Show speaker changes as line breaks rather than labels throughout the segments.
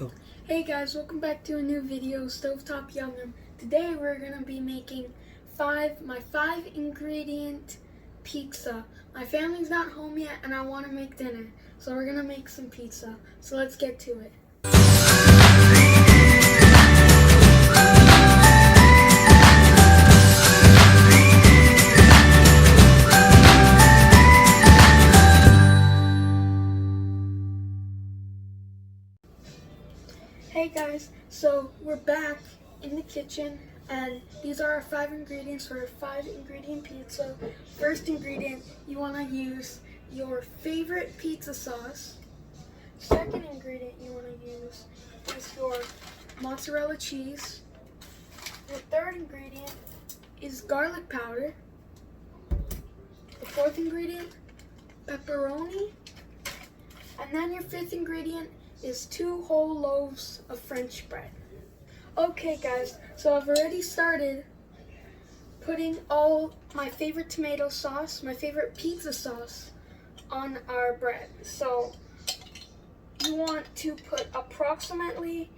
Go.
Hey guys, welcome back to a new video, Stovetop Yum. Today we're gonna be making my five ingredient pizza. My family's not home yet and I wanna make dinner. So we're gonna make some pizza. So let's get to it. Hey guys, so we're back in the kitchen and these are our five ingredients for a 5-ingredient pizza. First ingredient, you want to use your favorite pizza sauce. Second ingredient you want to use is your mozzarella cheese. Your third ingredient is garlic powder. The fourth ingredient, pepperoni. And then your fifth ingredient is 2 whole loaves of French bread. Okay guys, so I've already started putting all my favorite tomato sauce, my favorite pizza sauce on our bread. So you want to put approximately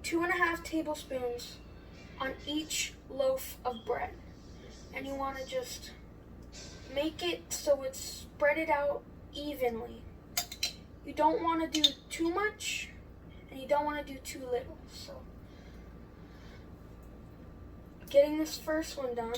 2.5 tablespoons on each loaf of bread. And you want to just make it so it's spread out evenly. You don't want to do too much, and you don't want to do too little. So, getting this first one done.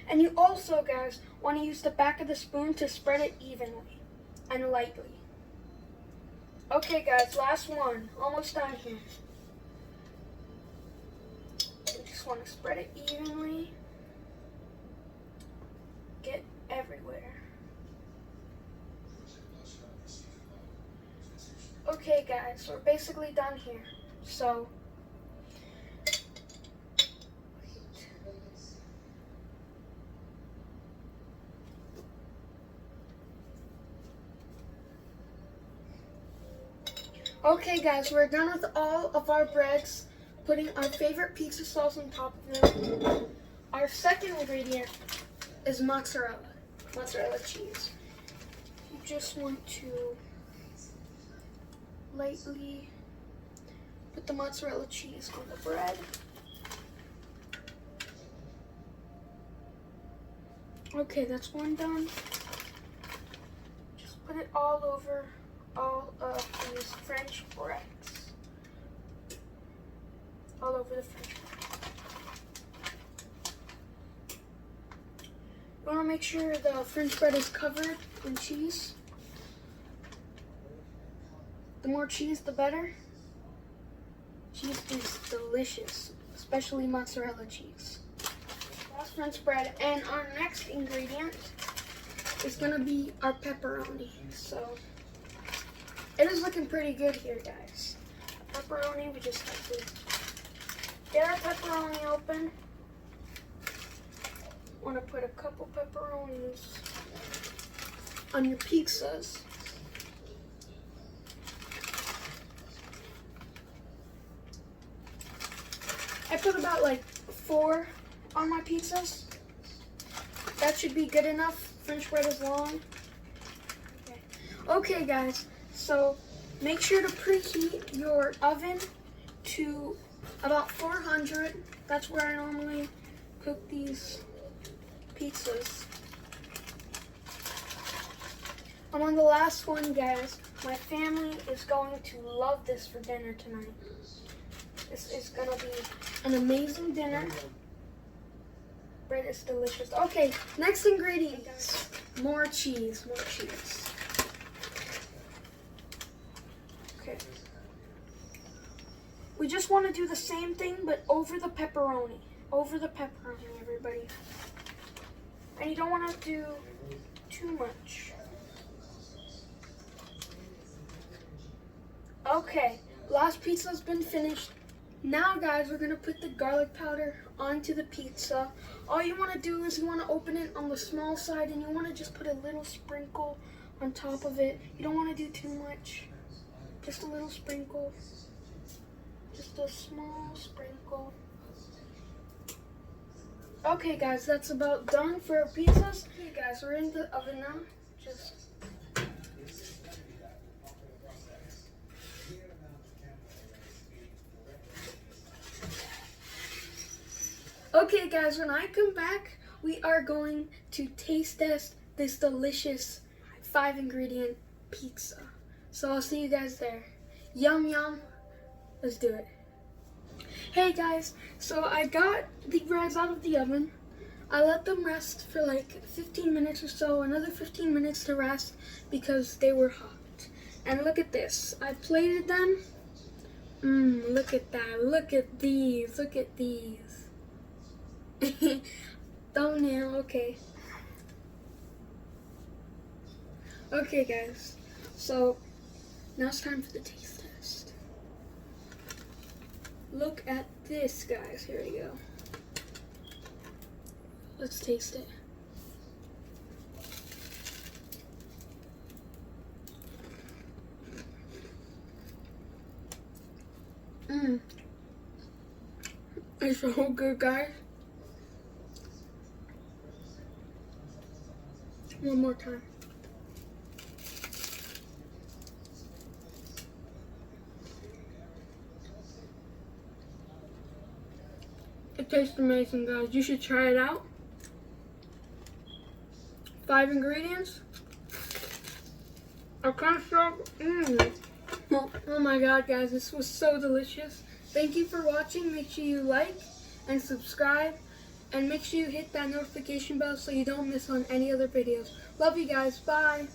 And you also, guys, want to use the back of the spoon to spread it evenly and lightly. Okay guys, last one, almost done here. You just want to spread it evenly, get everywhere. Okay guys, we're basically done here. So okay guys, we're done with all of our breads, putting our favorite pizza sauce on top of them. Our second ingredient is mozzarella cheese. You just want to lightly put the mozzarella cheese on the bread. Okay, that's one done. Just put it all over all of these French breads. All over the French bread. You want to make sure the French bread is covered in cheese. The more cheese, the better. Cheese is delicious, especially mozzarella cheese. Last French bread, and our next ingredient is going to be our pepperoni. So it is looking pretty good here, guys. Pepperoni, we just have to get our pepperoni open. Want to put a couple pepperonis on your pizzas. I put about like 4 on my pizzas. That should be good enough. French bread is long. Okay guys. So make sure to preheat your oven to about 400. That's where I normally cook these pizzas. I'm on the last one, guys. My family is going to love this for dinner tonight. This is going to be an amazing dinner. Bread is delicious. Okay, next ingredient, guys. More cheese. Okay. We just want to do the same thing, but over the pepperoni. Over the pepperoni, everybody. And you don't want to do too much. Okay, last pizza's been finished. Now, guys, we're going to put the garlic powder onto the pizza. All you want to do is you want to open it on the small side, and you want to just put a little sprinkle on top of it. You don't want to do too much. Just a little sprinkle. Just a small sprinkle. Okay guys, that's about done for our pizzas. Okay guys, we're in the oven now. Okay guys, when I come back, we are going to taste test this delicious 5-ingredient pizza. So I'll see you guys there. Yum yum. Let's do it. Hey guys, so I got the breads out of the oven. I let them rest for like 15 minutes or so, another 15 minutes to rest because they were hot. And look at this, I plated them. Look at that, look at these, look at these. Thumbnail, okay. Okay guys, so now it's time for the taste test. Look at this guys, here we go. Let's taste it. It's so good guys. One more time. It tastes amazing guys. You should try it out. 5 ingredients. I can't stop. Oh my god guys, this was so delicious. Thank you for watching. Make sure you like and subscribe. And make sure you hit that notification bell so you don't miss on any other videos. Love you guys. Bye.